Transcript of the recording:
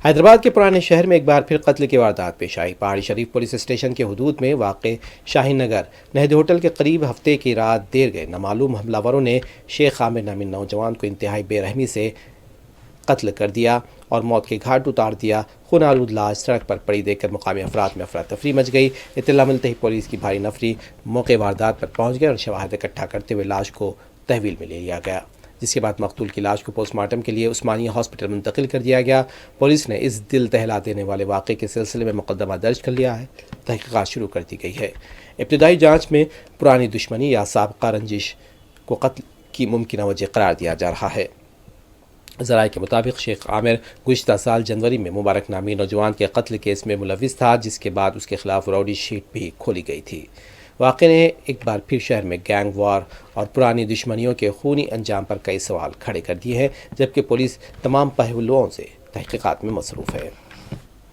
حیدرآباد کے پرانے شہر میں ایک بار پھر قتل کی واردات پیش آئی۔ پہاڑی شریف پولیس اسٹیشن کے حدود میں واقع شاہین نگر نہد ہوٹل کے قریب ہفتے کی رات دیر گئے نامعلوم حملہ وروں نے شیخ خامر نامی نوجوان کو انتہائی بے رحمی سے قتل کر دیا اور موت کے گھاٹ اتار دیا۔ خون آلود لاش سڑک پر پڑی دیکھ کر مقامی افراد میں افراتفری مچ گئی۔ اطلاع ملتے ہی پولیس کی بھاری نفری موقع واردات پر پہنچ گئے اور شواہد اکٹھا کرتے ہوئے لاش کو تحویل میں لے لیا گیا، جس کے بعد مقتول کی لاش کو پوسٹ مارٹم کے لیے عثمانیہ ہاسپٹل منتقل کر دیا گیا۔ پولیس نے اس دل دہلا دینے والے واقعے کے سلسلے میں مقدمہ درج کر لیا ہے، تحقیقات شروع کر دی گئی ہے۔ ابتدائی جانچ میں پرانی دشمنی یا سابقہ رنجش کو قتل کی ممکنہ وجہ قرار دیا جا رہا ہے۔ ذرائع کے مطابق شیخ عامر گزشتہ سال جنوری میں مبارک نامی نوجوان کے قتل کیس میں ملوث تھا، جس کے بعد اس کے خلاف راؤڈی شیٹ بھی کھولی گئی تھی۔ واقعے نے ایک بار پھر شہر میں گینگ وار اور پرانی دشمنیوں کے خونی انجام پر کئی سوال کھڑے کر دیے ہیں، جبکہ پولیس تمام پہلوؤں سے تحقیقات میں مصروف ہے۔